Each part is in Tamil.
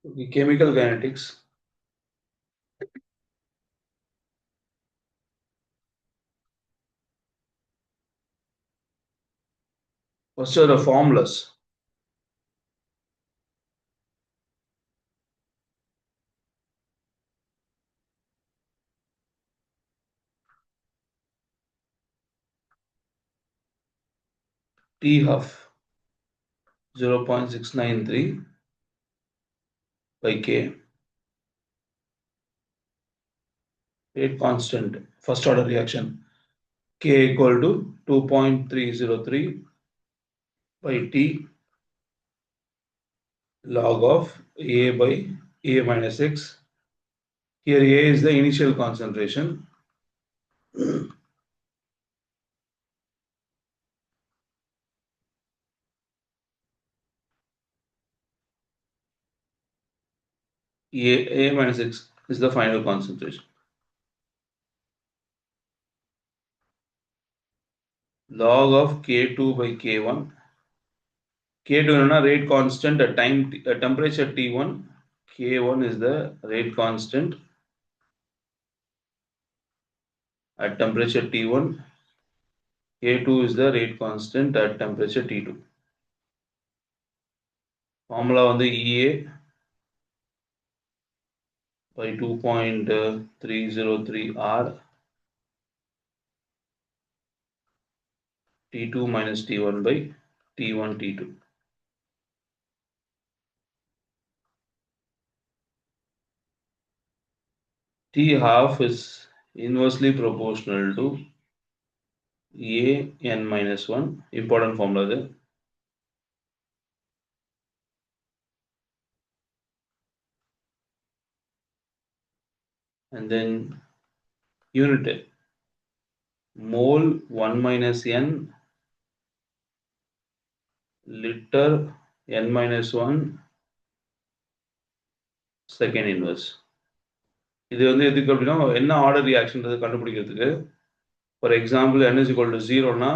Okay, chemical kinetics. First are the formulas. T half 0.693 by K. Rate constant, first order reaction. K equal to 2.303 by T log of A by A minus X. Here A is the initial concentration. A minus X is the final concentration. Log of K2 by K1. K2 is rate constant at temperature T1. K1 is the rate constant at temperature T1. K2 is the rate constant at temperature T2. Formula on the EA by 2.303 R T2 minus T1 by T1 T2. T half is inversely proportional to A n minus 1. Important formula there. And then unit mole 1 minus n liter n minus 1 second inverse. இது வந்து எதுக்கு அப்படின்னா என்ன ஆர்டர் ரியாக்ஷன்றது கண்டுபிடிக்கிறதுக்கு. For example n is equal to 0னா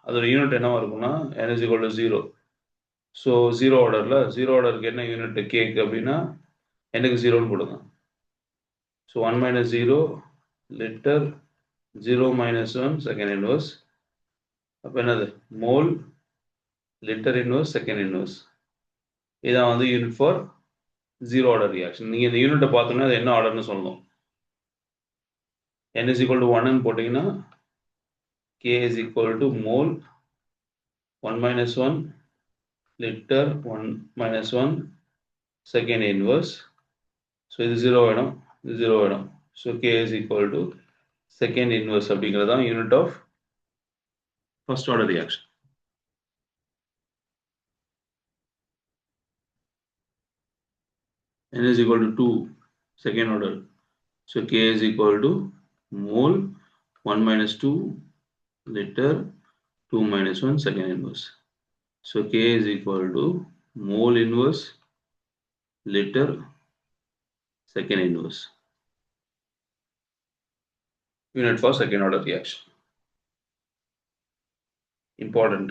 அதோட யூனிட் என்னவா இருக்கும்னா n is equal to 0. So zero ஆர்டருக்கு என்ன யூனிட் கேக்கு அப்படின்னா எனக்கு 0ன்னு போடுங்க. So 1 minus 0 liter 0 minus 1 second inverse. அப்போ என்னது mole litre inverse second inverse. இதான் வந்து unit for zero order reaction. நீங்கள் இந்த யூனிட்டை பார்த்தோம்னா அது என்ன ஆர்டர்னு சொல்லணும். n is equal to 1 போட்டிங்கன்னா k is equal to mole 1 minus 1 liter 1 minus 1 second inverse. So இது 0 வேணும், இது 0 வேணும். So k is equal to second inverse அப்படிங்கிறது தான் unit of first order reaction. n is equal to 2 second order. So k is equal to mole 1 minus 2 liter 2 minus 1 second inverse. So k is equal to mole inverse liter second inverse. Unit for second order reaction. Important.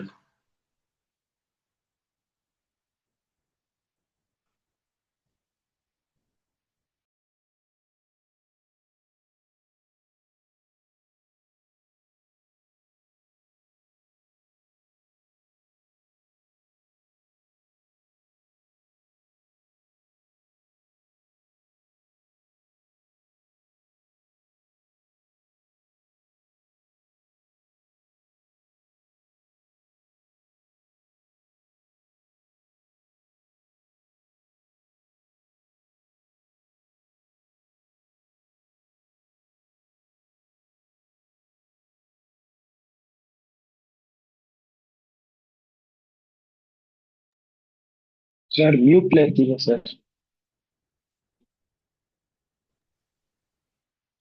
Sir மியூட்ல இருக்கீங்க சார்.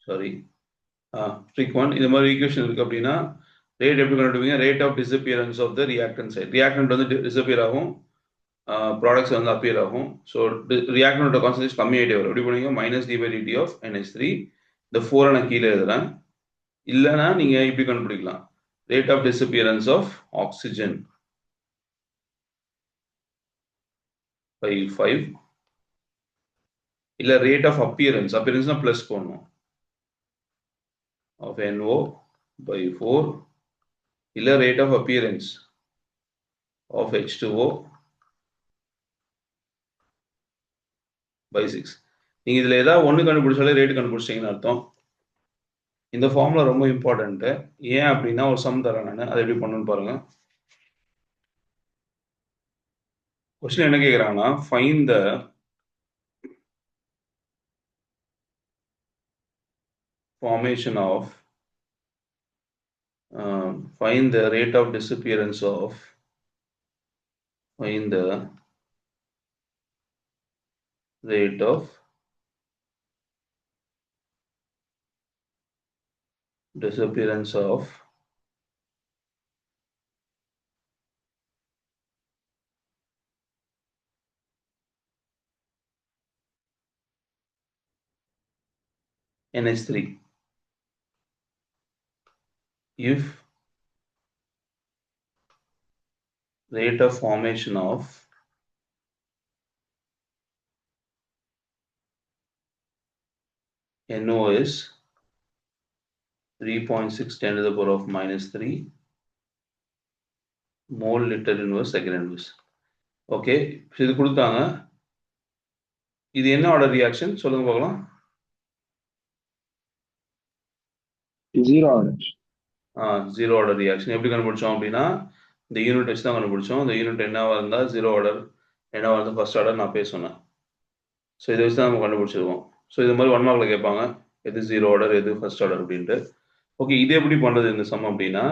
சாரி. ட்ரிக் 1 இந்த மாதிரி ஈக்குவேஷன் இருக்கு அப்படின்னா ரேட் எப்படி கண்டுபிடிப்பீங்க? Rate of disappearance of the reactant side. Reactant வந்து டிஸப்பியர் ஆகும், ப்ராடக்ட்ஸ் வந்து அப்பியர் ஆகும். ஸோ ரியாக்டன்ட்டோட கான்சன்ட்ரேஷன் கம்மியாகிட்டே வரும். எப்படி பண்ணுவீங்க? Minus d by dt of NH3. இந்த 4 நான் கீழே எழுதுறேன். இல்லைன்னா நீங்க இப்படி கண்டுபிடிக்கலாம். Rate of disappearance of oxygen by 5 இல்ல ரேட் ஆஃப் அப்பியரன்ஸ்னா பிளஸ் போடணும் ஆஃப் NO by 4 இல்ல rate of appearance of H2O by 6. நீங்க இதுல ஏதாவது ஒண்ணு கண்டுபிடிச்சாலே ரேட் கண்டுபிடிச்சிட்டீங்கன்னு அர்த்தம். இந்த ஃபார்முலா ரொம்ப இம்பார்ட்டன்ட். ஏன் அப்படின்னா ஒரு சம் தரேன் நான், அதை எப்படி பண்ணணும்னு பாருங்க. கொஸ்டின் என்ன கேக்குறாங்கன்னா, find the formation of find the rate of disappearance of find the rate of disappearance of NH3 if rate of formation of NO is 3.6 10 to the power of -3 mole liter inverse second inverse. Okay, இது கொடுத்தாங்க. இது என்ன ஆர்டர் ரியாக்ஷன் சொல்லுங்க பார்க்கலாம். Zero order. Zero order reaction எப்படி கண்டுபிடிச்சோம் அப்படின்னா, இந்த யூனிட் வச்சு தான் கண்டுபிடிச்சோம். இந்த யூனிட் என்னவா இருந்தால் ஜீரோ ஆர்டர், என்னவா இருந்தால் ஃபர்ஸ்ட் ஆர்டர் நான் சொன்னேன். ஸோ இதை வச்சு தான் நம்ம கண்டுபிடிச்சிருவோம். ஸோ இது மாதிரி 1 மார்க்கில் கேட்பாங்க, எது ஜீரோ ஆர்டர் எது ஃபர்ஸ்ட் ஆர்டர் அப்படின்ட்டு. ஓகே, இது எப்படி பண்ணுறது இந்த சம் அப்படின்னா,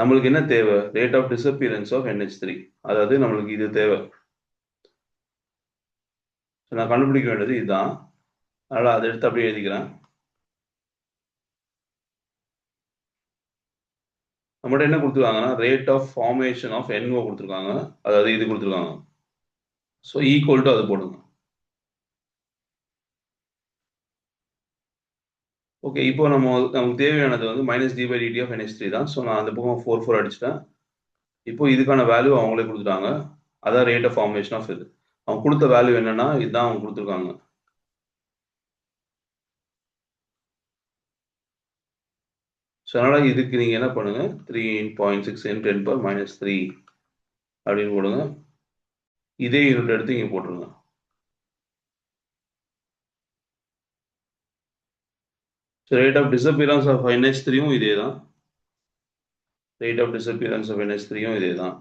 நம்மளுக்கு என்ன தேவை, rate of disappearance of NH3, அதாவது நம்மளுக்கு இது தேவை. நான் கண்டுபிடிக்க வேண்டியது இதுதான். அதனால் அதை எடுத்து அப்படியே எழுதிக்கிறேன். நம்மகிட்ட என்ன கொடுத்துருக்காங்கன்னா, rate of formation of NO கொடுத்துருக்காங்க, அதாவது இது கொடுத்துருக்காங்க. ஸோ ஈக்குவல் டு அது போடுங்க. ஓகே, இப்போ நமக்கு தேவையானது வந்து -d/dt ஆஃப் NH3 தான். ஸோ நான் அந்த பக்கம் 4 அடிச்சிட்டேன். இப்போ இதுக்கான வேல்யூ அவங்களே கொடுத்துட்டாங்க, அதான் ரேட் ஆஃப் ஃபார்மேஷன் ஆஃப் இது. அவங்க கொடுத்த வேல்யூ என்னன்னா இதுதான் அவங்க கொடுத்துருக்காங்க. ஸோ அதனால் இதுக்கு நீங்கள் என்ன பண்ணுங்க, 3.6 × 10⁻³ அப்படின்னு போடுங்க. இதே யூனிட் எடுத்து இங்கே போட்டுருங்க. So rate of disappearance of NH3யும் இதே தான். ரேட் ஆஃப் டிஸப்பியரன்ஸ் ஆஃப் NH3யும் இதே தான்.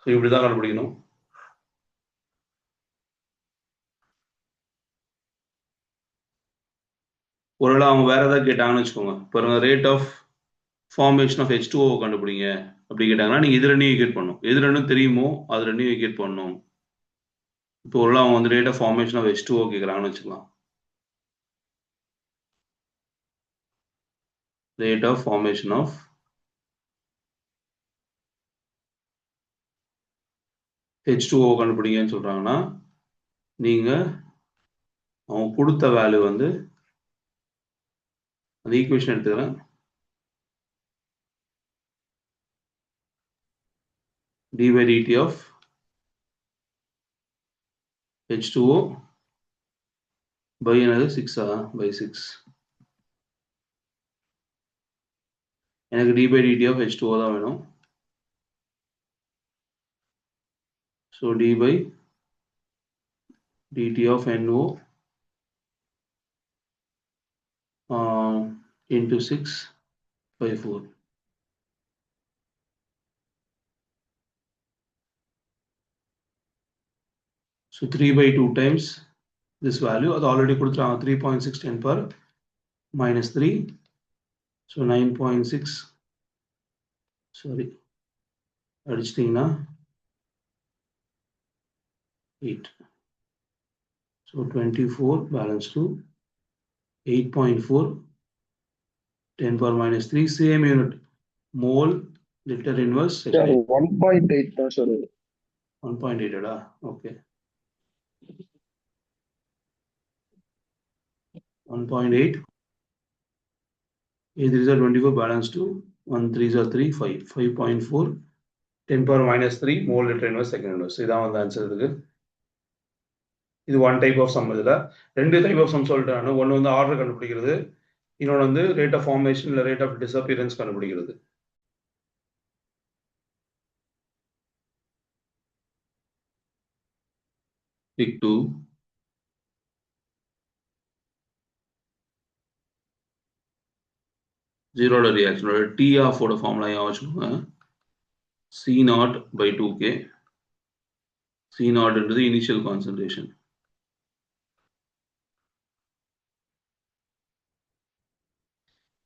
ஸோ இப்படி தான் கண்டுபிடிக்கணும். ஒருவேளை அவங்க வேற ஏதாவது கேட்டாங்கன்னு வச்சுக்கோங்க, பாருங்க rate of formation of H2O கண்டுபிடிங்க அப்படி கேட்டாங்கன்னா நீங்கள் இது ரெண்டையும் ஈக்குவேட் பண்ணணும். எது ரெண்டும் தெரியுமோ அது ரெண்டையும் ஈக்குவேட் பண்ணணும். இப்போ ஒருவேளை அவங்க வந்து rate of formation of H2O கேட்குறாங்கன்னு வச்சுக்கலாம். Rate of formation of H2O கண்டுபிடிங்கன்னு சொல்றாங்கன்னா, நீங்க அவங்க கொடுத்த வேல்யூ வந்து அந்த ஈக்குவேஷன் எடுத்துக்கிறேன். d/dt of H2O by என்னது 6 எனக்கு d/dt of H2O தான் வேணும். So d/dt of NO into 6/4. So 3/2 times this value, அது already கொடுத்துட்டாங்க 3.6 10⁻³ so 9.6 sorry அடிச்சிட்டிங்கன்னா 8. So 24 balance 2 8.4 10⁻³ same unit mole liter inverse Sir, 1.8 தான் sir. 1.8 okay 1.8 A 3s are 24, balance 2, 1 3s are 3, 5, 5.4, 10 power minus 3 mole liter inverse second inverse. இதான் வந்து ஆன்சர் இருக்கு. இது ஒன் டைப் ஆஃப் சம். இதில் ரெண்டு டைப் ஆஃப் சம் சொல்லிட்டாங்க. ஒன்று வந்து ஆர்டர் கண்டுபிடிக்கிறது, இன்னொன்று வந்து ரேட் ஆஃப் ஃபார்மேஷன் இல்லை ரேட் ஆஃப் டிஸப்பியரன்ஸ் கண்டுபிடிக்கிறது. Pick 2. ஜீரோட ரியாக்ஷனோட டி ஆஃபோட ஃபார்முலா ஞாபகம் வச்சுக்கோங்க. C naught by 2k. C நாட்ன்றது இனிஷியல் கான்சன்ட்ரேஷன்.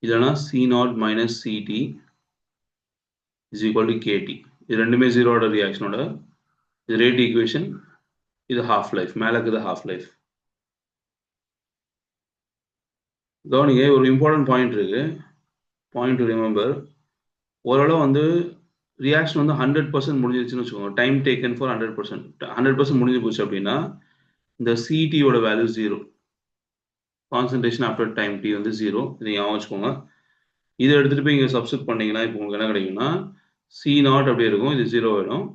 இல்லைனா C naught minus CT is equal to KT. இது ரெண்டுமே ஜீரோட ரியாக்ஷனோட இது ரேட் ஈக்குவேஷன், இது ஹாஃப் லைஃப், மேலே இருக்குது ஹாஃப் லைஃப். கவனிங்க, ஒரு இம்பார்ட்டன்ட் பாயிண்ட் இருக்கு, பாயிண்ட் டு ரிமெம்பர். ஓரளவு வந்து ரியாக்ஷன் வந்து 100% முடிஞ்சிருச்சுன்னு வச்சுக்கோங்க. Time taken for 100%. 100% முடிஞ்சு போச்சு அப்படின்னா இந்த சிடியோட value 0. Concentration after time t வந்து 0. இதை ஞாபகம் வச்சுக்கோங்க. இதை எடுத்துகிட்டு போய் இங்கே சப்ஸ்டிட் பண்ணிங்கன்னா இப்போ உங்களுக்கு என்ன கிடைக்கும்னா சி நாட் அப்படி இருக்கும், இது 0 வேணும்.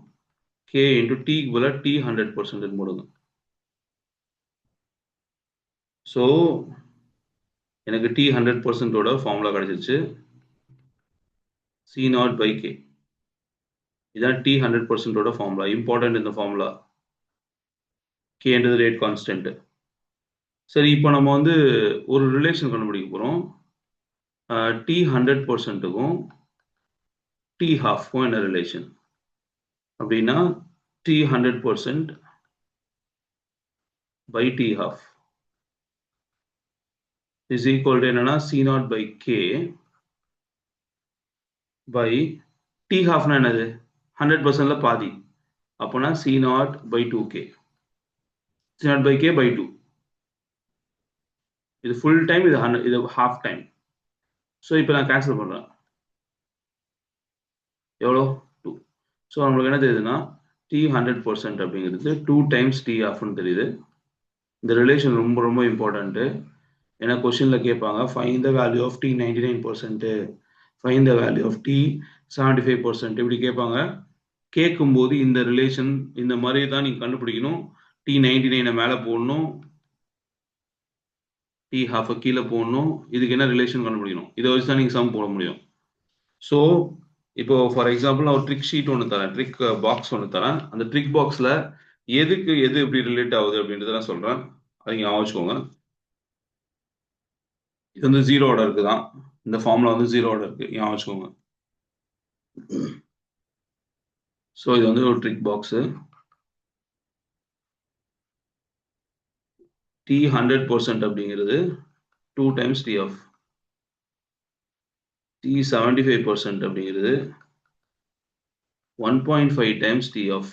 கே இன்டூ டிக்கு போல டி 100% போடுங்க. ஸோ எனக்கு டி 100%ஓட ஃபார்முலா கிடைச்சிருச்சு. சி நாட் பை கே, இதான் டி 100%ஓட ஃபார்முலா. இம்பார்ட்டன்ட் இந்த ஃபார்முலா. கேன்றது ரேட் கான்ஸ்டன்ட். சரி, இப்போ நம்ம வந்து ஒரு ரிலேஷன் கண்டுபிடிக்க போகிறோம். டி 100%க்கும் டி ஹாஃப்க்கும் என்ன ரிலேஷன் அப்படின்னா t 100% by t half is equal to என்னன்னா c naught by k by t ஹாஃப்னா என்னது 100%ல பாதி, அப்போனா c naught by 2k. C naught by k by 2. இது ஃபுல் டைம், இது 100, இது ஹாஃப் டைம். ஸோ இப்போ நான் கேன்சல் பண்ணுறேன். எவ்வளோ 2. ஸோ நம்மளுக்கு என்ன தெரியுதுன்னா டி 100% அப்படிங்கிறது 2 டைம்ஸ் டி ஆஃப்னு தெரியுது. இந்த ரிலேஷன் ரொம்ப ரொம்ப இம்பார்ட்டன்ட்டு. ஏன்னா கொஸ்டினில் கேட்பாங்க find the value of T 99%, find the value of T 75%, இப்படி கேட்பாங்க. கேட்கும்போது இந்த ரிலேஷன் இந்த மாதிரி தான் நீங்கள் கண்டுபிடிக்கணும். டி 99 மேலே போடணும், டி ஹாஃபை கீழே போடணும். இதுக்கு என்ன ரிலேஷன் கண்டுபிடிக்கணும், இதை வச்சு தான் நீங்கள் சம் போட முடியும். ஸோ இப்போ ஃபார் எக்ஸாம்பிள் நான் ஒரு ட்ரிக் ஷீட் ஒன்று தரேன், ட்ரிக் பாக்ஸ் ஒன்று தரேன். அந்த ட்ரிக் பாக்ஸில் எதுக்கு எது எப்படி ரிலேட் ஆகுது அப்படின்றத நான் சொல்கிறேன். அதை ஞாபகம் வச்சுக்கோங்க. இது வந்து 0 இருக்குதான், இந்த ஃபார்முலா வந்து 0 இருக்கு, ஞாபகம் வச்சுக்கோங்க. ஸோ இது வந்து ஒரு ட்ரிக் பாக்ஸு. டி 100% அப்படிங்கிறது 2 டைம்ஸ் டி ஆஃப். டி 75% அப்படிங்கிறது 1.5 டைம்ஸ் டி ஆஃப்.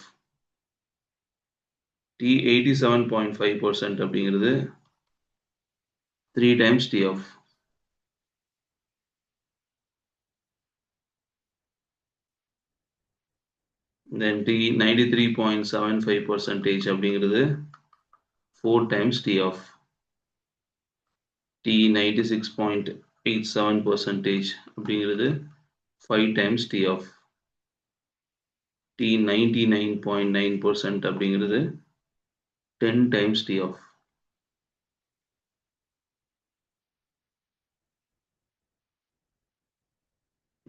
டி 87.5% அப்படிங்கிறது 3 times T half. Then T 93.75% அப்படிங்கிறது 4 டைம்ஸ் டி ஆஃப். டி 96.87% அப்படிங்கிறது 5 டைம்ஸ் டி ஆஃப். டி 99.9% அப்படிங்கிறது 10 times T half.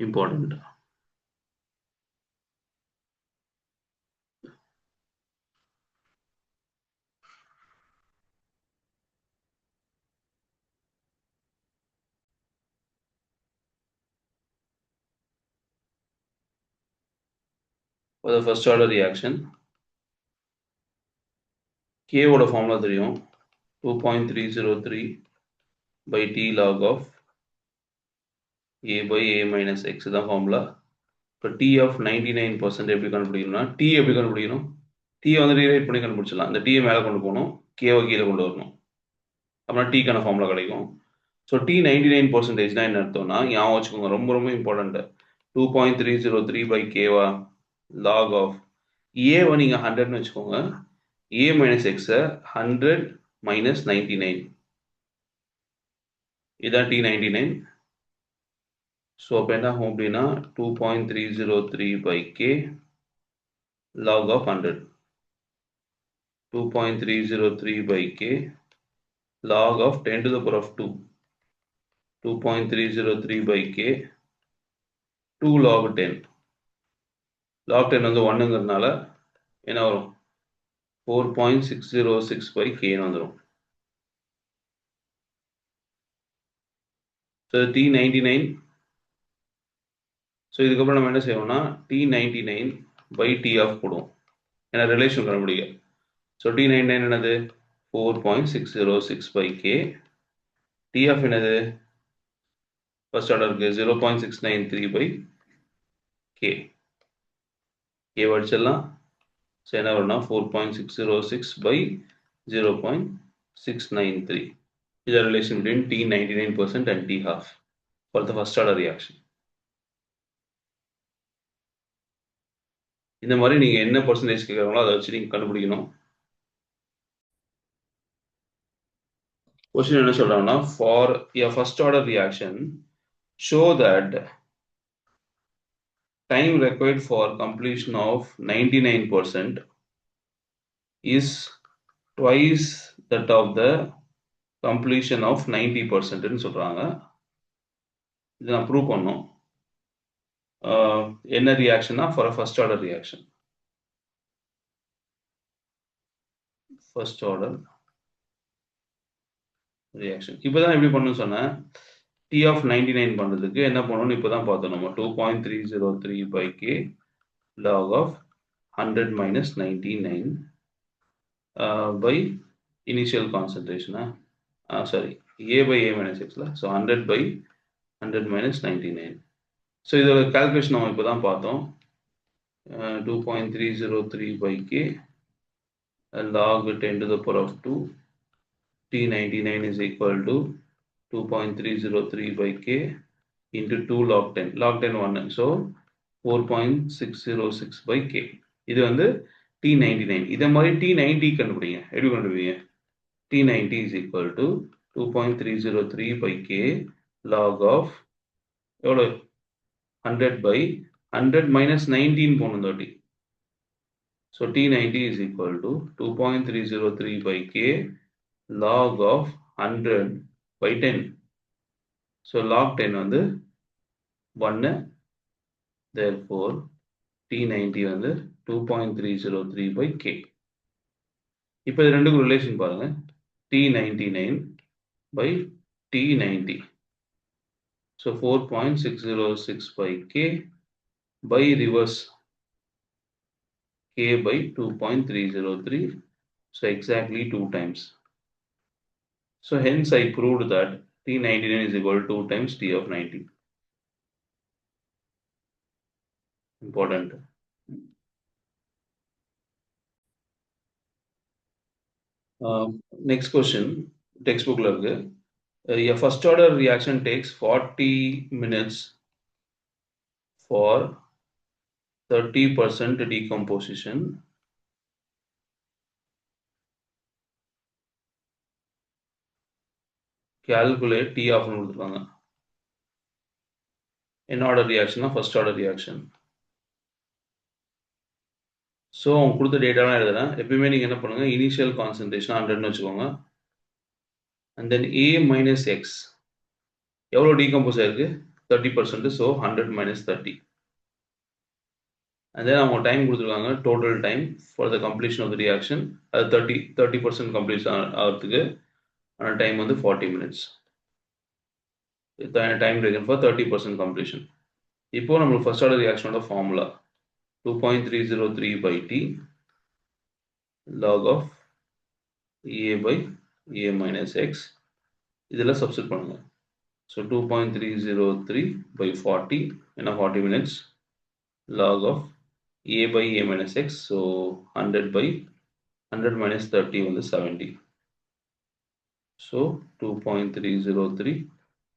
Important. For the first order reaction, K ஓட ஃபார்முலா தெரியும், 2.303 by T log of A by A minus X தான் ஃபார்முலா. இப்போ T of 99% எப்படி கண்டுபிடிக்கணும்னா T எப்படி கண்டுபிடிக்கணும், T வந்து ரீரைட் பண்ணி கண்டுபிடிச்சிடலாம். அந்த T மேலே கொண்டு போகணும், K கீழே கொண்டு வரணும், அப்படின்னா Tக்கான ஃபார்முலா கிடைக்கும். ஸோ T 99% என்ன அர்த்தம்னா ஞாபகம் வச்சுக்கோங்க, ரொம்ப ரொம்ப இம்பார்ட்டன்ட். 2.303 by Kவா log of ஏவை நீங்கள் 100ன்னு வச்சுக்கோங்க, A மைனஸ் எக்ஸை 100 மைனஸ் 99, இதான் T 99. ஸோ அப்போ என்ன ஆகும் அப்படின்னா 2.303 by k log of 100. 2.303 by k log of 10 to the power of 2. 2.303 by k 2 log 10. log 10 வந்து 1ங்கிறதுனால என்ன வரும் 4.606 by k வந்துடும். So T99. ஸோ இதுக்கப்புறம் நம்ம என்ன செய்வோம்னா T99 by T ஆஃப் போடுவோம், ஏன்னா ரிலேஷன் கண்டுபிடிக்க. ஸோ T99 என்னது 4.606 by k. T ஆஃப் என்னது ஃபர்ஸ்ட் ஆர்டருக்கு 0.693 by k. k வடிச்சிடலாம். ஸோ என்ன வரும்னா 4.606 by 0.693. is a relation between T99% and T half for the first order reaction. இந்த மாதிரி நீங்க என்ன பர்சன்டேஜ் கேட்குறாங்களோ அதை வச்சு நீங்க கண்டுபிடிக்கணும். கொஸ்டின் என்ன சொல்றாங்கன்னா for a first order reaction show that time required for completion of 99% is twice that of the completion of 90% ன்னு சொல்றாங்க. இதை நான் ப்ரூவ் பண்ணோம். என்ன ரியாக்ஷன்னா for first order reaction. First order reaction இப்போதான் எப்படி பண்ணணும்னு சொன்னேன். T of 99 பண்ணுறதுக்கு என்ன பண்ணணும்னு இப்போ தான் பார்த்தோம் நம்ம. 2.303 by k log of 100 minus 99 by initial concentration. Sorry, a by a minus x. So 100 by 100 minus 99. So இதோட கால்குலேஷன் நம்ம இப்போ தான் பார்த்தோம். 2.303 by k log 10 to the power of 2. T99 is equal to 2.303 by k into 2 log 10. Log 10 1. So 4.606 by k. இது வந்து T99. இதே மாதிரி T90 கண்டுபிடிங்க. எப்படி கண்டுபிடிங்க? T90 is equal to 2.303 by k log of எவ்வளோ 100 by 100 minus 19 போகணும் 30. So T90 is equal to 2.303 by k log of 100 by 10. So log 10 வந்து 1. Therefore T90 வந்து 2.303 by k. இப்போ இது ரெண்டுக்கும் ரிலேஷன் பாருங்க. T99 by T90. So 4.606 by k by reverse k by 2.303. So exactly 2 times. So hence I proved that T99 is equal to 2 times T of 90. Important. Next question, textbook la irukku. A first order reaction takes 40 minutes for 30% decomposition. Calculate T of கொடுத்துருக்காங்க. என்ன ஆர்டர் ரியாக்ஷன்னா ஃபர்ஸ்ட் ஆர்டர் ரியாக்ஷன். ஸோ அவங்க கொடுத்த டேட்டாலாம் எழுதுறேன். எப்பயுமே நீங்கள் என்ன பண்ணுங்க, இனிஷியல் கான்சன்ட்ரேஷன் 100ன்னு வச்சுக்கோங்க. And then A minus X எவ்வளோ டீகம்போஸ் ஆயிருக்கு 30%. So 100 minus 30. அண்ட் தென் அவங்க டைம் கொடுத்துருக்காங்க, total time for the completion of the reaction. அது 30% கம்ப்ளீட் ஆகிறதுக்கு ஆனால் டைம் வந்து 40 minutes. Time taken for 30% completion. இப்போ நம்மளுக்கு ஃபர்ஸ்ட் ஆர்டர் ரியாக்ஷனோட formula 2.303 by t log of a by a minus x. இதெல்லாம் சப்ஸ்டிட் பண்ணுங்க. ஸோ 2.303 by 40 என்ன 40 minutes log of a by a minus x. So 100 by 100 minus 30 வந்து 70. ஸோ 2.303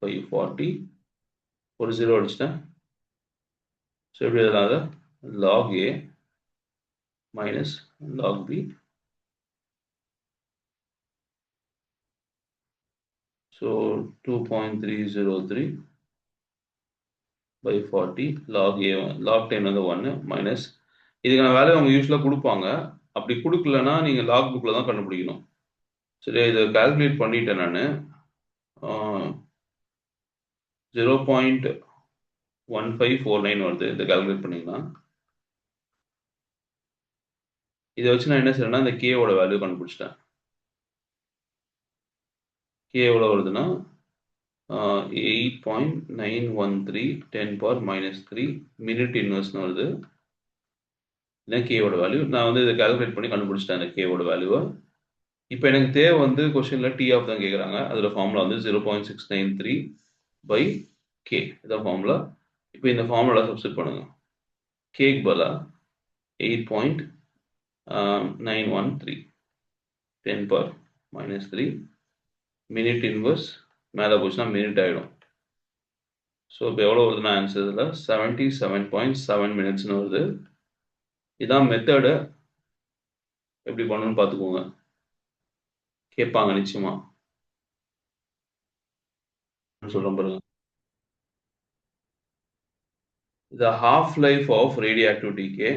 by 40 ஒரு 0 அடிச்சிட்டேன். ஸோ எப்படி எழுதலாம்? log a minus log b. So 2.303 by 40 log a1 log 10 வந்து 1 மைனஸ் இதுக்கான வேல்யூ அவங்க யூஸ்வலாக கொடுப்பாங்க. அப்படி கொடுக்கலன்னா நீங்கள் லாக் புக்கில் தான் கண்டுபிடிக்கணும். சரி, இதை கால்குலேட் பண்ணிட்டேன் நான். 0.1549 வருது. இதை கால்குலேட் பண்ணிக்கலாம். இதை வச்சு நான் என்ன செய்யறேன்னா இந்த கேவோட வேல்யூ கண்டுபிடிச்சிட்டேன். கே எவ்வளோ வருதுன்னா 8.913 10⁻³ மினிட் இன்வெர்ஸ்னு வருது. இதான் கேவோட வேல்யூ. நான் வந்து இதை கால்குலேட் பண்ணி கண்டுபிடிச்சிட்டேன் இந்த கேவோட வேல்யூவை. இப்போ எனக்கு தேவை வந்து கொஸ்டினில் டி ஆஃப் தான் கேட்குறாங்க. அதில் ஃபார்முலா வந்து 0.693 by கே இதான் ஃபார்முலா. இப்போ இந்த ஃபார்முலா சப்ஸ்டிட் பண்ணுங்க. கேக்கு பதிலாக 8.913 10⁻³ மினிட் இன்வெர்ஸ் மேலே போச்சுன்னா மினிட் ஆகிடும். ஸோ இப்போ எவ்வளோ வருதுன்னா ஆன்சர் இதில் 77.7 மினிட்ஸ்னு வருது. இதான் மெத்தடு. எப்படி பண்ணணும்னு பார்த்துக்கோங்க. கேட்பாங்க நிச்சயமா. சொல்கிறேன் பாருங்க. The half-life of radioactive decay.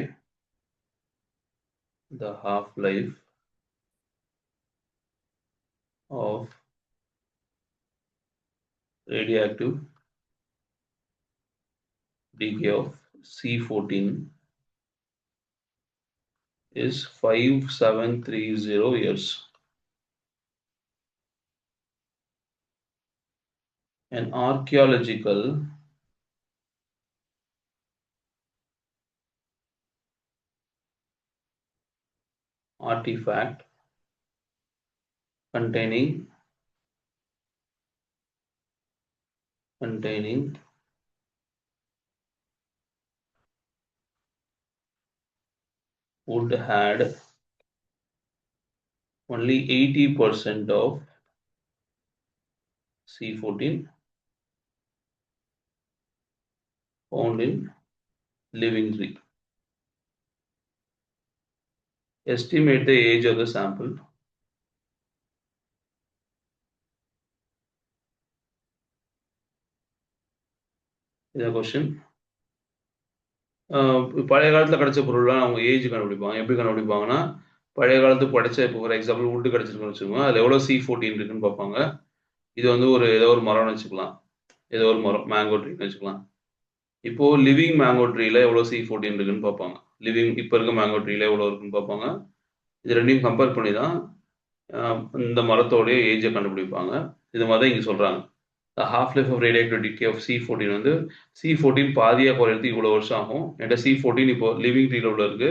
The half-life of radioactive decay of C14 is 5730 years. An archaeological artifact containing would had only 80% of C14 found in living tree. Estimate the age of the sample. இந்த கொஸ்டின் பழைய காலத்தில் கிடைச்ச பொருள்லாம் அவங்க ஏஜ் கண்டுபிடிப்பாங்க. எப்படி கண்டுபிடிப்பாங்கன்னா பழைய காலத்துக்கு படித்த இப்போ ஃபார் எக்ஸாம்பிள் வுட்டு கிடச்சிருக்குன்னு வச்சுக்கோங்க. அதில் எவ்வளோ C14 இருக்குன்னு பார்ப்பாங்க. இது வந்து ஏதோ ஒரு மரம்னு வச்சுக்கலாம். ஏதோ ஒரு மரம் மேங்கோ ட்ரீன்னு வச்சுக்கலாம். இப்போது லிவிங் மேங்கோ ட்ரீல எவ்வளோ C14 இருக்குன்னு பார்ப்பாங்க. லிவிங் இப்போ இருக்க மேங்கோ ட்ரீல எவ்வளோ இருக்குன்னு பார்ப்பாங்க. இது ரெண்டையும் கம்பேர் பண்ணி தான் இந்த மரத்தோடைய ஏஜை கண்டுபிடிப்பாங்க. இது மாதிரி தான் இங்கே சொல்கிறாங்க. The half-life of radioactive decay of C14 வந்து C14 பாதியாக குறையிறதுக்கு இவ்வளோ வருஷம் ஆகும். என்கிட்ட C14 இப்போ லிவிங் ட்ரீல உள்ள இருக்கு.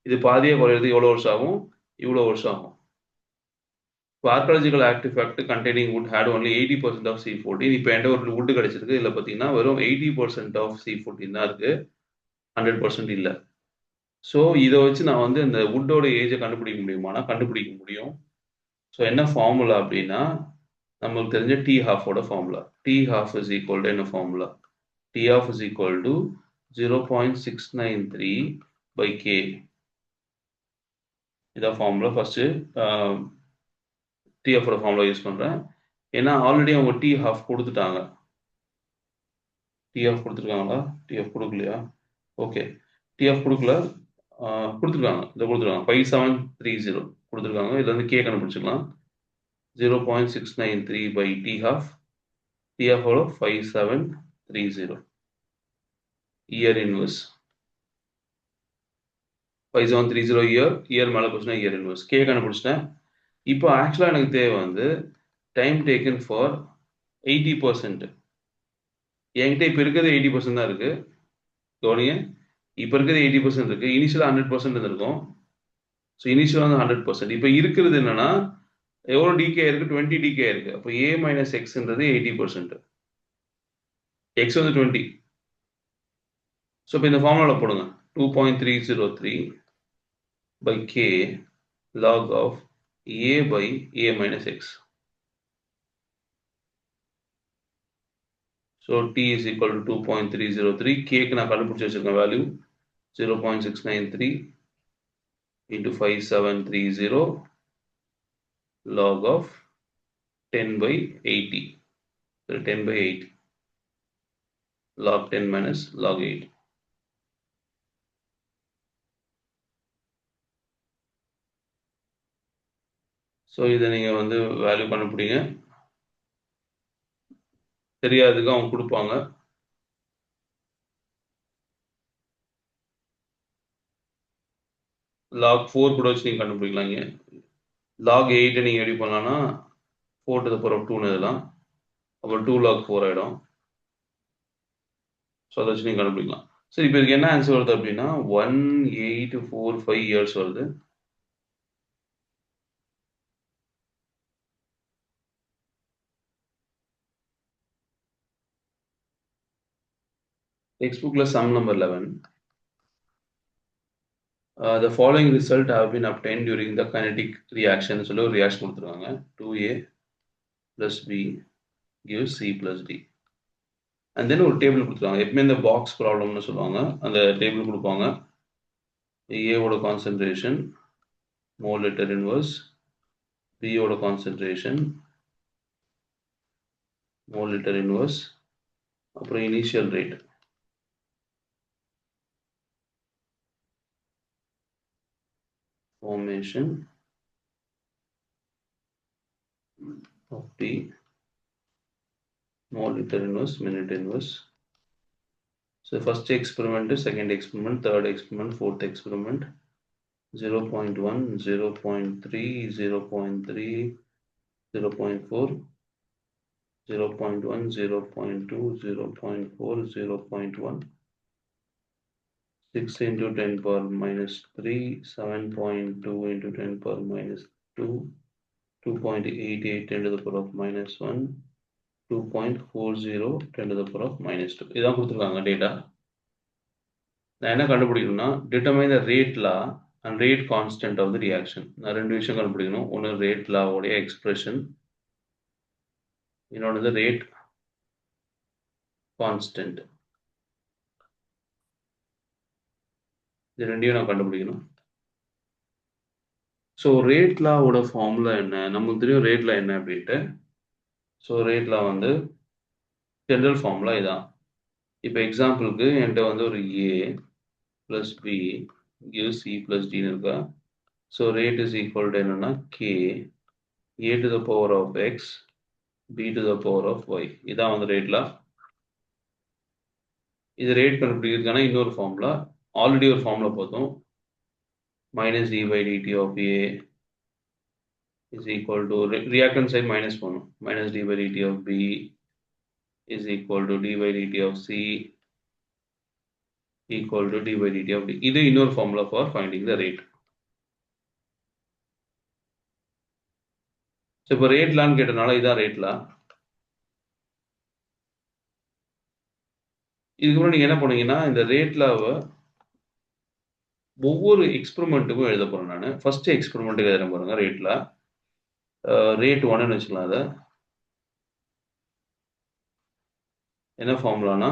இது பாதியாக குறையிறதுக்கு எவ்வளோ வருஷம் ஆகும்? இவ்வளோ வருஷம் ஆகும். Archaeological artifact containing wood had only 80% of C14. இப்போ என்கிட்ட ஒரு வுட்டு கிடைச்சிருக்கு. இதில் பார்த்தீங்கன்னா வெறும் 80% of C14 தான் இருக்கு, 100% இல்லை. ஸோ இதை வச்சு நான் வந்து இந்த வுட்டோட ஏஜை கண்டுபிடிக்க முடியுமானா கண்டுபிடிக்க முடியும். ஸோ என்ன ஃபார்முலா அப்படின்னா நமக்கு தெரிஞ்ச டி ஹாஃபோட formula. T half is equal to என்ன formula? T half is equal to 0.693 by k. இதான் ஃபார்முலா. ஃபர்ஸ்ட் டி ஆஃபோட ஃபார்முலா யூஸ் பண்ணுறேன். ஏன்னா ஆல்ரெடி அவங்க டி ஹாஃப் கொடுத்துட்டாங்க. டி ஆஃப் கொடுத்துருக்காங்களா? டி ஆஃப் கொடுக்கலையா? ஓகே, டி ஆஃப் கொடுக்கல, கொடுத்துருக்காங்க. இதை கொடுத்துருக்காங்க 5730 கொடுத்துருக்காங்க. இதில் வந்து கே கண்டுபிடிச்சிக்கலாம். 0.693 by t half. T half எவ்வளோ? 5730. இயர் இன்வெர்ஸ் 5730 இயர் மேலே போச்சுன்னா இயர் இன்வெர்ஸ். கே கண்டுபிடிச்சிட்டேன். இப்போ ஆக்சுவலாக எனக்கு தேவை வந்து டைம் டேக்கன் ஃபார் 80%. என்கிட்ட இப்போ இருக்கிறது 80% தான் இருக்குது. கவனிங்க, இப்போ இருக்கிறது 80% இருக்குது. இனிஷியலாக 100% இருந்திருக்கும். ஸோ இனிஷியலாக வந்து 100%. இப்போ இருக்கிறது என்னன்னா எவ்வளோ டிகே இருக்குது? 20 டிகே இருக்குது. அப்போ ஏ மைனஸ் எக்ஸ்ன்றது 80%. எக்ஸ் வந்து 20. ஸோ இப்போ இந்த ஃபார்முலாவில் போடுங்க. 2.303 by k log of a by a minus x. So t is equal to 2.303. k க்கு நான் கண்டுபிடிச்சு வச்சிருக்கேன் value 0.693 into 5730 log of 10/80. 10/8 log 10 minus log 8. So இதை நீங்கள் வந்து வேல்யூ கண்டுபிடிங்க. தெரியாததுக்கு அவங்க கொடுப்பாங்க. log 4 கூட வச்சு நீங்கள் கண்டுபிடிக்கலாம். இங்கே log 8 நீங்கள் எப்படி பண்ணலாம்னா 4 to the power of 2ன்னு எழுதலாம். அப்புறம் 2 log 4 ஆகிடும். ஸோ அதை வச்சு நீங்கள் கண்டுபிடிக்கலாம். சரி, இப்போ இதுக்கு என்ன ஆன்சர் வருது அப்படின்னா 1845 இயர்ஸ் வருது. Textbookல sum number 11. The following result have been obtained during the kinetic reaction. சொல்லி ஒரு ரியாக்ஷன் கொடுத்துருக்காங்க. 2a plus b gives c plus d. And then ஒரு டேபிள் கொடுத்துருக்காங்க. எப்பவுமே இந்த பாக்ஸ் ப்ராப்ளம்னு சொல்லுவாங்க. அந்த டேபிள் கொடுப்பாங்க. a ஓட concentration, mole litre inverse, b ஓட கான்சென்ட்ரேஷன், மோல் லிட்டர் இன்வர்ஸ், அப்புறம் initial rate. Formation of T, mole liter inverse, minute inverse. So first experiment, second experiment, third experiment, fourth experiment, 0.1, 0.3, 0.3, 0.4, 0.1, 0.2, 0.4, 0.1, 6 into 10 power minus 3, 7.2 into 10 power minus 2, 2.88 10 to the power of minus 1, 2.40 10 to the power of minus 2. இதான் கொடுத்துருக்காங்க டேட்டா. நான் என்ன கண்டுபிடிக்கணும்னா determine the rate law and rate constant of the reaction. நான் ரெண்டு விஷயம் கண்டுபிடிக்கணும். ஒன்று ரேட் லாவோடைய எக்ஸ்பிரஷன், இன்னொன்று ரேட் கான்ஸ்டன்ட். இது ரெண்டையும் நான் கண்டுபிடிக்கணும். ஸோ ரேட் லாவோட ஃபார்முலா என்ன, நமக்கு தெரியும் ரேட் லா என்ன அப்படின்ட்டு. ஸோ ரேட் லா வந்து ஜென்ரல் ஃபார்முலா இதான். இப்போ எக்ஸாம்பிளுக்கு என்கிட்ட வந்து ஒரு a plus b gives c plus d இருக்கா. So rate is equal to என்னன்னா k a to the power of x b to the power of y. இதான் வந்து ரேட் லா. இது ரேட் கண்டுபிடிக்கிறதுக்கான இன்னொரு ஃபார்முலா. ஆல்ரெடி ஒரு ஃபார்முலா பார்த்தோம். Minus d by dt of a is equal to reactant side minus பண்ணும். minus d by dt of b is equal to d by dt of c equal to d by dt of d. இது இன்னொரு formula for finding the rate. So இப்போ ரேட் லான்னு கேட்டனால இதான் ரேட் லா. இதுக்கப்புறம் நீங்கள் என்ன பண்ணீங்கன்னா இந்த ரேட் லாவை ஒவ்வொரு எக்ஸ்பெரிமெண்ட்டுக்கும் எழுத போகிறேன். நான் ஃபர்ஸ்ட் எக்ஸ்பெரிமெண்ட்டுக்கு எழுத பாருங்க. ரேட் லா ரேட் 1ன்னு வச்சுக்கலாம். அதை என்ன ஃபார்முலானா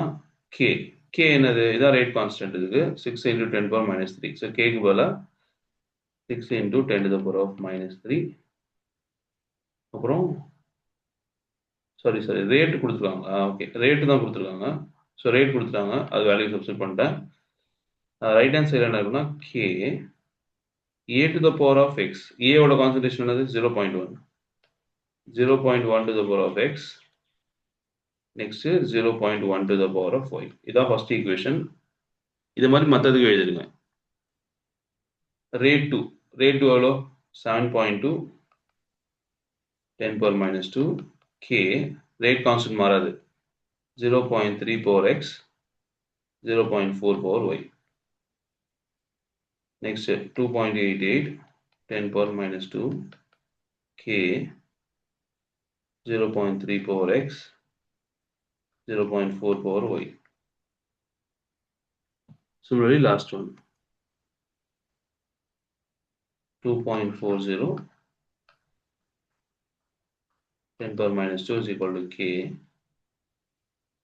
கே. கே என்னது, இதான் ரேட் கான்ஸ்டன்ட். இதுக்கு 6 into 10 power minus 3. ஸோ கேக்கு பதிலாக 6 into 10 to the power of minus 3. அப்புறம் சாரி ரேட்டு கொடுத்துருக்காங்க. ஓகே, ரேட்டு தான் கொடுத்துருக்காங்க. ஸோ ரேட் கொடுத்துட்டாங்க, அது வேல்யூ சப்ஸ்டிட் பண்ணிட்டேன். ரைட் ஹேண்ட் சைடில் என்ன இருக்குன்னா K A to the power of X. ஏவோட கான்சன்ட்ரேஷன் என்னது 0.1. 0.1 to the power of x. Next 0.1 to the power of y. இதான் ஃபர்ஸ்ட் ஈக்குவேஷன். இது மாதிரி மற்றதுக்கு எழுதிடுங்க. ரேட் 2. ரேட் 2 எவ்வளோ 7.2 10 power minus 2 k. Rate constant மாறாது. 0.3 power x, 0.4 power y. Next 2.88 10 power minus 2 k, 0.3 power x, 0.4 power y. Similarly, last one 2.40 10 power minus 2 is equal to k,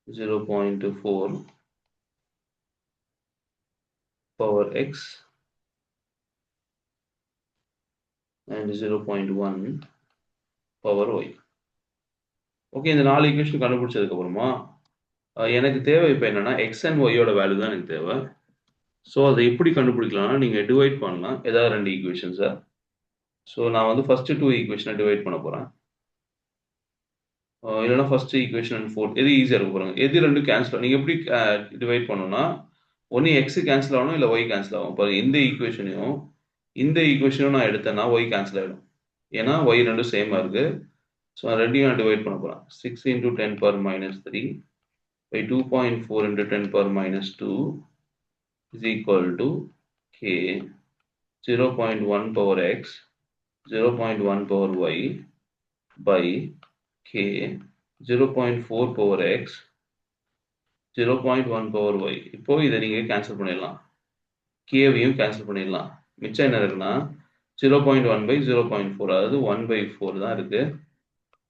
0.4 power x and 0.1 power y. Okay, இந்த 4 ஈக்குவேஷன் கண்டுபிடிச்சதுக்கு அப்புறமா எனக்கு தேவை இப்போ என்னன்னா எக்ஸ் அண்ட் ஒய்யோட வேல்யூ தான் எனக்கு தேவை. ஸோ அதை எப்படி கண்டுபிடிக்கலாம்னா நீங்கள் டிவைட் பண்ணலாம் ஏதாவது 2 ஈக்குவேஷன்ஸை. ஸோ நான் வந்து ஃபஸ்ட்டு 2 ஈக்குவேஷனை டிவைட் பண்ண போகிறேன். இல்லைனா ஃபஸ்ட்டு ஈக்குவேஷன் அண்ட் 4 எது ஈஸியாக இருக்கும் பாருங்க. எது ரெண்டும் கேன்சல் நீங்கள் எப்படி டிவைட் பண்ணணும்னா ஒன்று எக்ஸு கேன்சல் ஆகணும் இல்லை ஒய் கேன்சல் ஆகும். பாருங்க இந்த ஈக்குவேஷனையும் நான் எடுத்தேன்னா ஒய் கேன்சல் ஆகிடும். ஏன்னா ஒய் ரெண்டும் சேமாக இருக்குது. ஸோ நான் ரெண்டையும் நான் டிவைட் பண்ண போகிறேன். 6 × 10⁻³ by 2.4 × 10⁻² is equal to k 0.1 power x 0.1 power y by k 0.4 power x 0.1 power y. இப்போ இதை நீங்கள் கேன்சல் பண்ணிடலாம். கேவையும் கேன்சல் பண்ணிடலாம். மிச்சம் என்ன இருக்குன்னா 0.1 by 0.4 அதாவது 1/4 தான் இருக்கு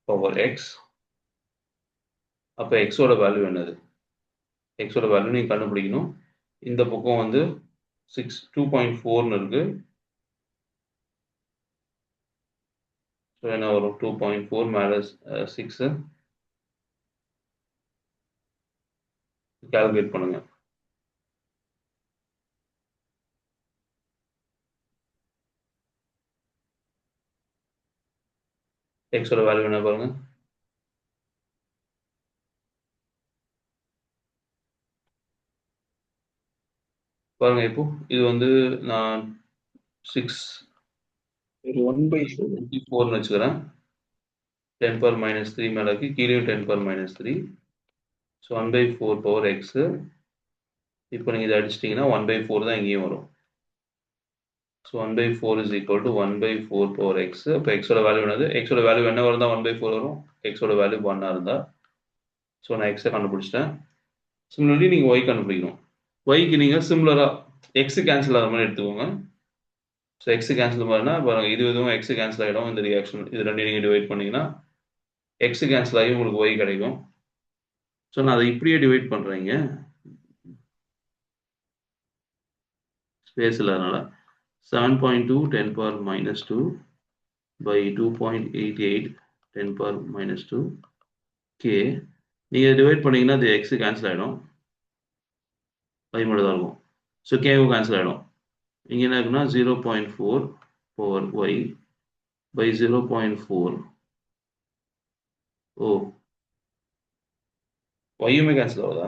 பவர் எக்ஸ். அப்போ எக்ஸோட வேல்யூ என்னது? எக்ஸோட வேல்யூ நீங்கள் கண்டுபிடிக்கணும். இந்த பக்கம் வந்து 2.4ன்னு இருக்கு. ஸோ என்ன வரும்? 2.4 மேலே 6 கால்குலேட் பண்ணுங்க. எக்ஸோட வேல்யூ என்ன பாருங்க. பாருங்க இப்போ இது வந்து நான் 6/4ன்னு வச்சுக்கிறேன். 10⁻³ மேலே இருக்கு, கீழேயும் 10⁻³. So 1/4 power x. இப்போ நீங்கள் இதை அடிச்சிட்டிங்கன்னா 1/4 தான் இங்கேயும் வரும். So 1/4 is equal to 1/4 power X. இப்போ எக்ஸோட வேல்யூ என்னது? எக்ஸோட வேல்யூ என்ன இருந்தால் 1/4 வரும்? எக்ஸோட வேல்யூ 1 இருந்தால். ஸோ நான் எக்ஸை கண்டுபிடிச்சிட்டேன். சிமிலர்லி நீங்கள் ஒய் கண்டுபிடிக்கணும். ஒய்க்கு நீங்கள் சிமிலராக எக்ஸு கேன்சல் ஆகிற மாதிரி எடுத்துக்கோங்க. ஸோ எக்ஸு கேன்சல் மாதிரினா பாருங்க, இதுவும் எக்ஸு கேன்சல் ஆகிடும். இந்த ரியாக்ஷன் இது ரெண்டையும் நீங்கள் டிவைட் பண்ணிங்கன்னா எக்ஸு கேன்சல் ஆகி உங்களுக்கு ஒய் கிடைக்கும். ஸோ நான் அதை இப்படியே டிவைட் பண்ணுறேங்க, ஸ்பேஸ் இல்லாதனால. 7.2 10⁻² by 2.88 10⁻². கே நீங்கள் டிவைட் பண்ணிங்கன்னா அது எக்ஸு கேன்சல் ஆகிடும், ஒய் மட்டும் தான் இருக்கும். ஸோ கேவும் கேன்சல் ஆகிடும். இங்கே என்ன இருக்குன்னா 0.4 பவர் ஒய் பை 0.4. ஓ, ஒய்யுமே கேன்சல் ஆகுதா?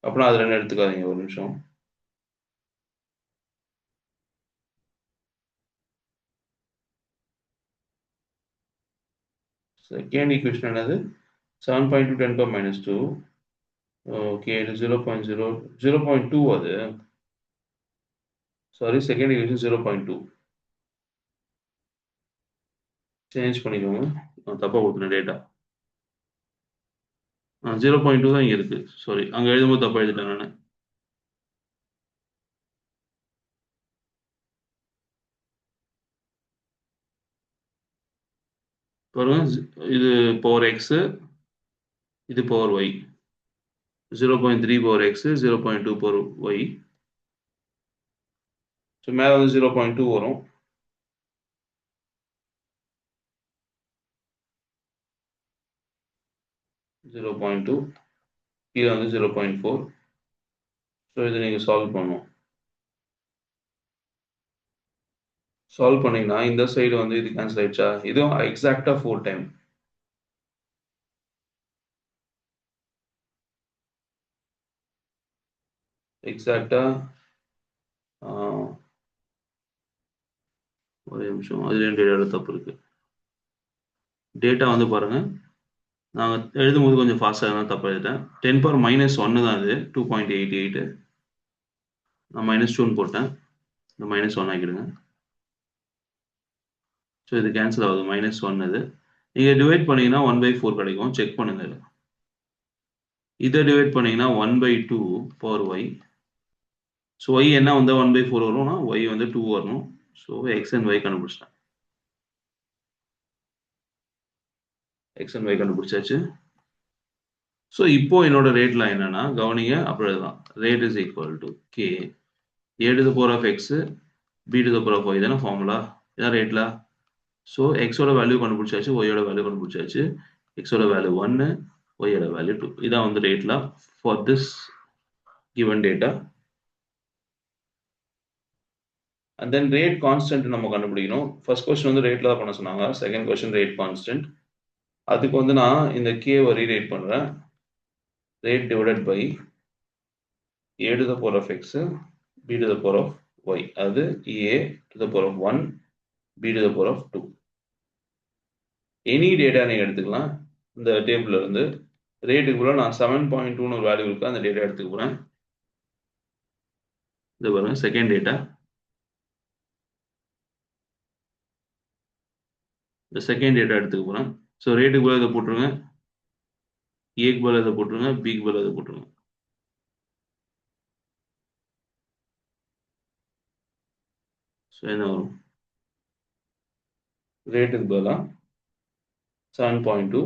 அப்படின்னா அது ரெண்டு எடுத்துக்காதீங்க, ஒரு நிமிஷம். செகண்ட் ஈக்குவேஷன் என்னது? 7.2 10⁻². ஓகே, இது 0.2 அது. சாரி, செகண்ட் ஈக்குவேஷன் 0.2 சேஞ்ச் பண்ணிக்கோங்க. நான் தப்பாக கொடுத்துனேன் டேட்டா. 0.2 தான் இங்கே இருக்கு. சாரி, அங்கே எழுதும்போது தப்பாக எழுதிட்டேன் நான். பாருங்க, இது பவர் எக்ஸு, இது power Y. 0.3 power X, 0.2 power Y. So மேலே வந்து 0.2 வரும். கீழே வந்து 0.4. ஸோ இதை நீங்கள் சால்வ் பண்ணணும். சால்வ் பண்ணிங்கன்னா இந்த சைடு வந்து இது கேன்சல் ஆயிடுச்சா? இதுவும் எக்ஸாக்டாக 4 டைம். எக்ஸாக்டாக ஒரு நிமிஷம், அதுலேயும் டேட்டாவில் தப்பு இருக்குது. டேட்டா வந்து பாருங்கள், நாங்கள் எழுதும்போது கொஞ்சம் ஃபாஸ்ட்டாக தான் தப்பாக எழுதிட்டேன். 10⁻−1 தான் இது, 2.88. நான் -2ன்னு போட்டேன், இந்த -1 ஆக்கிடுங்க. ஸோ இது கேன்சல் ஆகுது, -1 இது. நீங்கள் டிவைட் பண்ணிங்கன்னா 1/4 கிடைக்கும், செக் பண்ணுங்கள். இதை டிவைட் பண்ணிங்கன்னா 1/2 பவர் ஒய். ஸோ ஒய் என்ன வந்தால் 1/4 வரும்னா ஒய் வந்து 2 வரணும். ஸோ எக்ஸ் அண்ட் ஒய் கண்டுபிடிச்சிட்டேன். எக்ஸ் அண்ட் ஒய் கண்டுபிடிச்சாச்சு. ஸோ இப்போ என்னோட ரேட்லாம் என்னன்னா கவனிங்க, அப்படிதான். Rate is equal to K a⁴x b⁴y தானே ஃபார்முலா, இதான் ரேட்ல. ஸோ எக்ஸோட வேல்யூ கண்டுபிடிச்சாச்சு, ஒய்யோட வேல்யூ கண்டுபிடிச்சாச்சு. எக்ஸோட வேல்யூ 1, y-ஓட வேல்யூ 2. இதான் வந்து rate law for this given data. And then rate constant நம்ம கண்டுபிடிக்கணும். ஃபர்ஸ்ட் கொஸ்டின் வந்து ரேட்ல தான் பண்ண சொன்னாங்க. Second question rate constant. அதுக்கு வந்து நான் இந்த k-வை ரீரைட் பண்றேன். rate divided by a to the power of x, b to the power of y. அது a to the power of 1, b to the power of 2. Any data நீங்க எடுத்துக்கலாம் இந்த டேபிள்ல இருந்து. ரேட்டுக்குள்ள நான் 7.2ன்னு ஒரு வேல்யூ இருக்கு, அந்த டேட்டா எடுத்துக்க போறேன். இது பாருங்க செகண்ட் டேட்டா. இந்த செகண்ட் டேட்டா எடுத்துக்க போறேன். ஸோ ரேட்டுக்கு பதிலாக இதை போட்டுருங்க, ஏக்கு பதிலாக இதை போட்டுருங்க, பிக்கு பதிலாக இதை போட்டுருங்க. ஸோ என்ன வரும்? ரேட்டுக்கு பதிலாக 7.2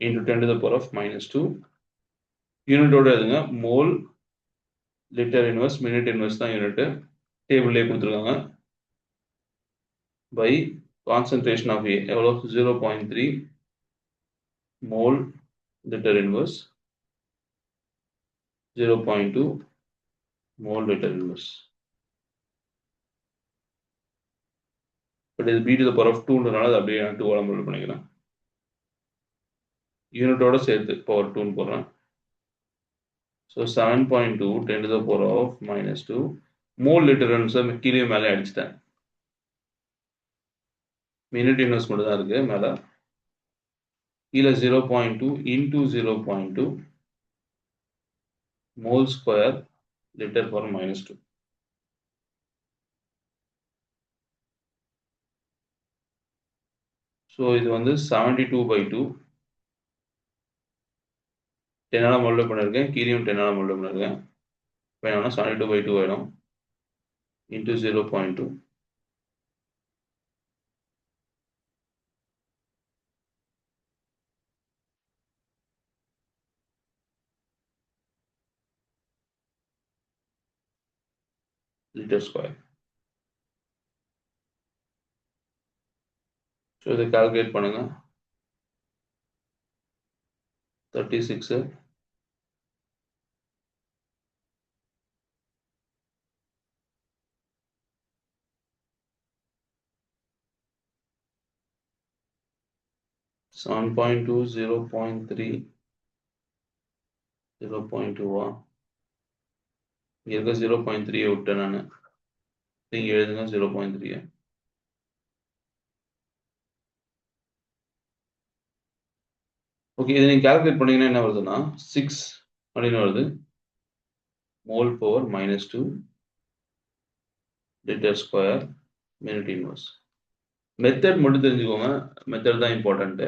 into 10 to the power of -2. யூனிட்டோட எழுதுங்க. Mole, litre inverse, minute inverse தான் யூனிட். டேபிள்லேயே கொடுத்துருக்காங்க. பை கான்சன்ட்ரேஷன் ஆஃப் ஏ எவ்வளோ? 0.3 mole litre inverse, 0.2 mole litre inverse. But இது b to the power of 2ன்றனால அது அப்படியே 2 மல்டிப்ளை பண்ணிக்கிறேன். யூனிட்டோட சேர்த்து பவர் 2ன்னு போடுறேன். So 7.2 10 to the power of -2 mole litre inverse கீழே மேலே அடிச்சிட்டேன். மினிட் இன்வெர்ஸ் மட்டும் தான் இருக்கு மேலே. கீழே 0.2 into 0.2 mole square litre power -2. So இது வந்து 72/2 10ஆல் மல்டிப்ளை பண்ணியிருக்கேன், கீழேயும் 10ஆல் மல்டிப்ளை பண்ணியிருக்கேன். வேணும்னா 72/2 ஆயிடும் இன்டூ 0.2 லிட்டர் ஸ்கொயர். ஸோ இதை கால்குலேட் பண்ணுங்க. 36 7.2 0.3 0.2 இங்க இருக்க 0.3 விட்டேன் நான். நீங்க எழுதுங்க 0.3. ஓகே, இதை நீங்க கால்குலேட் பண்ணீங்கன்னா என்ன வருதுன்னா 6 அப்படின்னு வருது. Mole power -2 litre square minute inverse. Method மட்டும் தெரிஞ்சுக்கோங்க, மெத்தட் தான் இம்பார்ட்டன்ட்.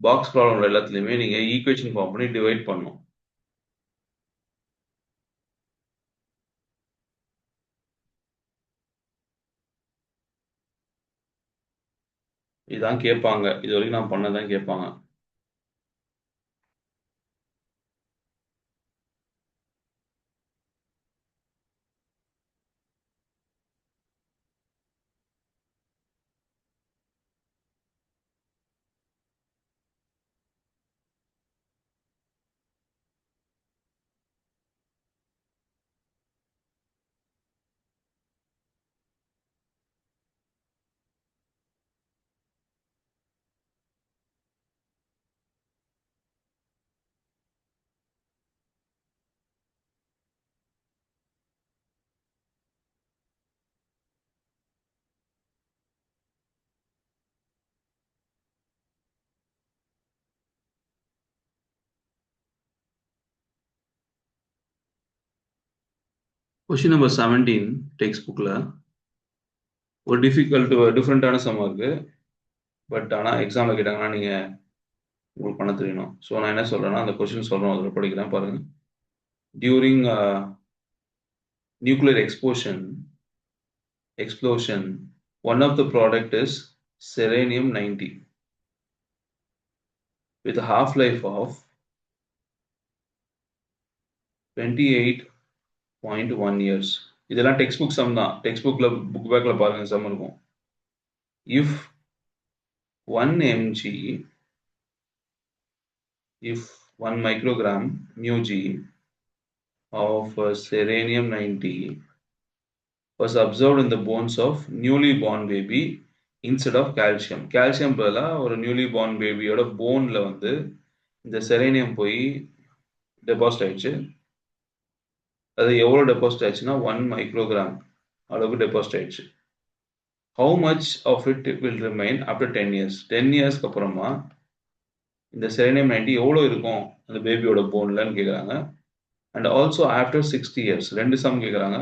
பாக்ஸ் ப்ராப்ளம் எல்லாத்துலயுமே நீங்க ஈக்குவேஷன் ஃபார்ம் பண்ணி டிவைட் பண்ணணும். இதான் கேட்பாங்க, இது வரைக்கும் நான் பண்ணதான் கேட்பாங்க. கொஸ்டின் நம்பர் 17 டெக்ஸ்ட் புக்ல ஒரு டிஃப்ரெண்டான சம் இருக்கு. பட் ஆனால் எக்ஸாமில் கேட்டாங்கன்னா நீங்கள் உங்களுக்கு பண்ண தெரியணும். ஸோ நான் என்ன சொல்கிறேன்னா அந்த கொஸ்டின் சொல்கிறோம், அதில் படிக்கிறேன் பாருங்க. During nuclear explosion, one of the product is selenium-90 with a half-life of 28.1 years. இதெல்லாம் டெக்ஸ்ட் புக் சம் தான். டெக்ஸ்ட் புக்ல புக் பேக்ல பாருங்க சம் இருக்கும். If 1 mg if 1 microgram mu g of serenium 90 was observed in the bones of newly born baby instead of calcium. Calcium பதிலாக ஒரு நியூலி பார்ன் பேபியோட போனில் வந்து இந்த செரேனியம் போய் டெபாசிட் ஆயிடுச்சு. அது எவ்வளோ டெபாசிட் ஆயிடுச்சுன்னா 1 மைக்ரோகிராம் அளவுக்கு டெபாசிட் ஆயிடுச்சு. How much of it will remain after 10 years. 10 இயர்ஸ்க்கு அப்புறமா இந்த செரேனியம் 90 எவ்வளோ இருக்கும் அந்த பேபியோட போன்லன்னு கேட்குறாங்க. அண்ட் ஆல்சோ ஆஃப்டர் 60 இயர்ஸ், ரெண்டு சம் கேட்குறாங்க.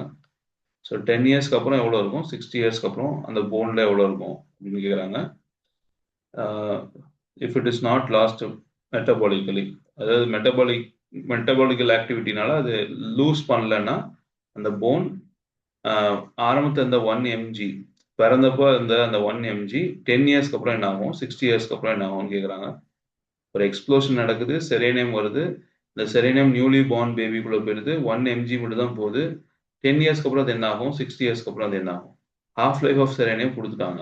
ஸோ 10 இயர்ஸ்க்கு அப்புறம் எவ்வளோ இருக்கும், 60 இயர்ஸ்க்கு அப்புறம் அந்த போனில் எவ்வளோ இருக்கும் அப்படின்னு கேட்குறாங்க. If it is not last metabolically, அதாவது மெட்டபாலிக்கல் ஆக்டிவிட்டினால அது லூஸ் பண்ணலன்னா அந்த போன் ஆரம்பத்தில் இந்த 1 mg பிறந்தப்போ இருந்த அந்த 1 mg 10 இயர்ஸ்க்கு அப்புறம் என்ன ஆகும், 60 இயர்ஸ்க்கு அப்புறம் என்ன ஆகும்னு கேட்குறாங்க. ஒரு எக்ஸ்ப்ளோஷன் நடக்குது, செரேனியம் வருது, இந்த செரேனியம் நியூலி பார்ன் பேபிக்குள்ளே போயிடுது, 1 mg மட்டும் தான் போகுது. 10 இயர்ஸ்க்கு அப்புறம் அது என்ன ஆகும், 60 இயர்ஸ்க்கு அப்புறம் அது என்ன ஆகும். ஹாஃப் லைஃப் ஆஃப் செரேனியம் கொடுத்துட்டாங்க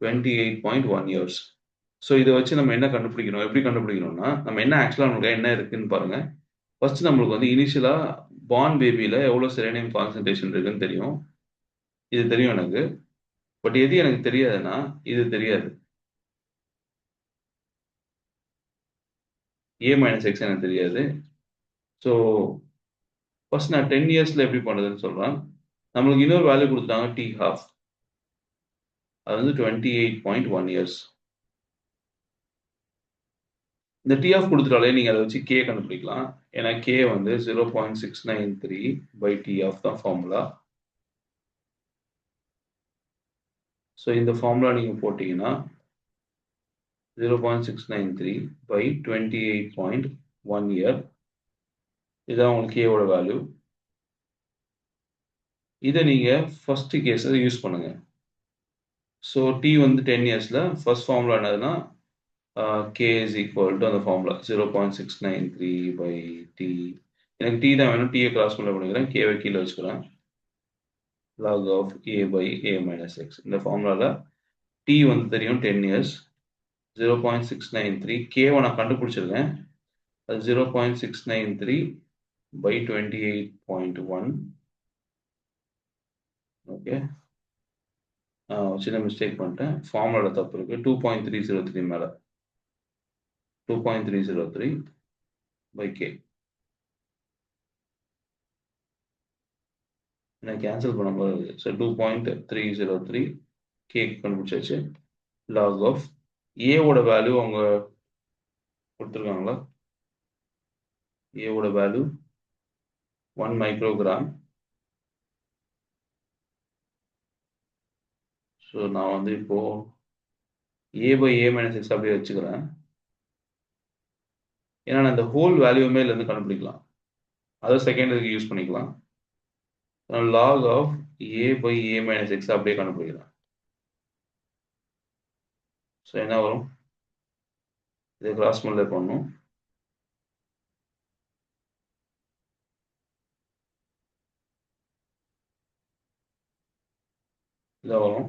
28.1 இயர்ஸ். ஸோ இதை வச்சு நம்ம என்ன கண்டுபிடிக்கணும், எப்படி கண்டுபிடிக்கணும்னா நம்ம என்ன ஆக்சுவலாக நமக்கு என்ன இருக்குன்னு பாருங்க. ஃபர்ஸ்ட் நம்மளுக்கு வந்து இனிஷியலாக பார்ன் பேபியில் எவ்வளோ செரேனியம் கான்சன்ட்ரேஷன் இருக்குன்னு தெரியும். இது தெரியும் எனக்கு. பட் எது எனக்கு தெரியாதுன்னா இது தெரியாது. A-X எனக்கு தெரியாது. ஸோ ஃபர்ஸ்ட் நான் 10 இயர்ஸில் எப்படி பண்ணுறதுன்னு சொல்கிறேன். நம்மளுக்கு இன்னொரு வேல்யூ கொடுத்துட்டாங்க T half, அது வந்து 28.1 இயர்ஸ். இந்த T half கொடுத்துட்டாலே நீங்கள் அதை வச்சு K கண்டுபிடிக்கலாம். ஏன்னா K வந்து 0.693 by T half தான் ஃபார்முலா. ஸோ இந்த ஃபார்முலா நீங்கள் போட்டிங்கன்னா 0.693 by 28.1 இயர், இதுதான் உங்களுக்கு K-ஓட வேல்யூ. இதை நீங்கள் ஃபர்ஸ்ட் கேஸை யூஸ் பண்ணுங்க. ஸோ T வந்து 10 இயர்ஸில் ஃபர்ஸ்ட் ஃபார்முலா என்னதுன்னா K is equal to அந்த ஃபார்முலா 0.693 by T. எனக்கு T தான் வேணும், T-யை கிராஸ் பண்ண பண்ணிக்கிறேன், K-வை கீழே வச்சுக்கிறேன். log of A by A minus X. இந்த ஃபார்முலாவில் T வந்து தெரியும் 10 இயர்ஸ், 0.693. K-வை நான் கண்டுபிடிச்சிருக்கேன், அது 0.693 by 28.1. ஓகே, சின்ன மிஸ்டேக் பண்ணிட்டேன், ஃபார்முலால தப்பு இருக்கு. 2.303 மேலே 2.303 by K. நான் கேன்சல் பண்ணும்போது ஸோ 2.303 K கண்டுபிடிச்சாச்சு. லாக் ஆஃப் ஏவோட வேல்யூ அவங்க கொடுத்துருக்காங்களா, ஏவோட வேல்யூ 1 மைக்ரோகிராம். ஸோ நான் வந்து இப்போ A by A minus X அப்படியே வச்சுக்கிறேன். ஏன்னா நான் இந்த ஹோல் வேல்யூமே இருந்து கண்டுபிடிக்கலாம், அதை செகண்டரிக்கு யூஸ் பண்ணிக்கலாம். log of A by A minus X அப்படியே கண்டுபிடிக்கலாம். ஸோ என்ன வரும், இதை கிராஸ் மல்டிப்ளை பண்ணணும். இதான் வரும்.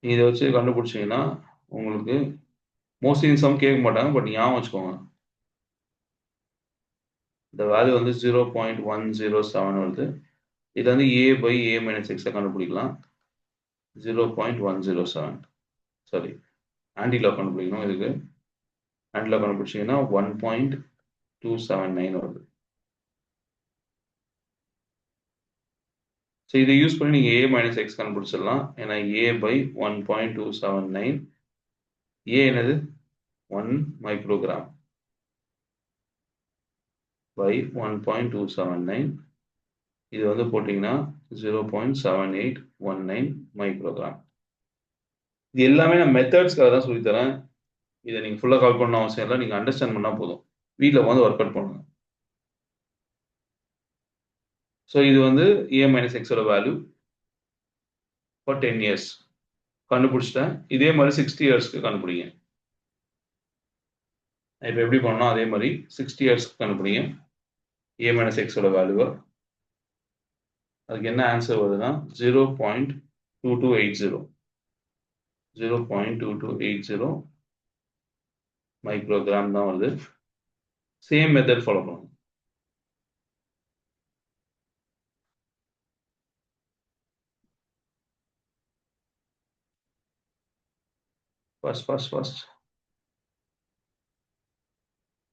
இதை வச்சு கண்டுபிடிச்சிங்கன்னா உங்களுக்கு மோஸ்ட்லி சம் கேட்க மாட்டாங்க, பட் ஞாபகம் வச்சுக்கோங்க. இந்த வேல்யூ வந்து 0.107 வருது. இது வந்து A by A minus X கண்டுபிடிக்கலாம். 0.107, சாரி ஆன்டிலாக் கண்டுபிடிக்கணும். இதுக்கு ஆன்டிலாக் கண்டுபிடிச்சிங்கன்னா 1.279 வருது. ஸோ இதை யூஸ் பண்ணி நீங்கள் A minus X கண்டுபிடிச்சிடலாம். ஏன்னா A by 1.279, A என்னது 1 மைக்ரோகிராம் by 1.279, இது வந்து போட்டிங்கன்னா 0.7819 மைக்ரோகிராம். இது எல்லாமே நான் மெத்தட்ஸ்க்காக தான் சொல்லித்தரேன். இதை நீங்கள் ஃபுல்லாக கால் பண்ண அவசியம் இல்லை, நீங்கள் அண்டர்ஸ்டாண்ட் பண்ணால் போதும். வீட்டில் வந்து ஒர்க் அவுட் பண்ணுங்க. ஸோ இது வந்து A minus X-ஓட வேல்யூ ஃபார் 10 இயர்ஸ் கண்டுபிடிச்சிட்டேன். இதே மாதிரி 60 இயர்ஸ்க்கு கண்டுபிடிங்க. இப்போ எப்படி பண்ணோம் அதே மாதிரி 60 இயர்ஸ்க்கு கண்டுபிடிங்க A minus X-ஓட வேல்யூவை. அதுக்கு என்ன ஆன்சர் வருதுன்னா 0.2280 0.2280 மைக்ரோகிராம் தான் வருது. சேம் மெத்தட் ஃபாலோ பண்ணுங்க. ஃபர்ஸ்ட்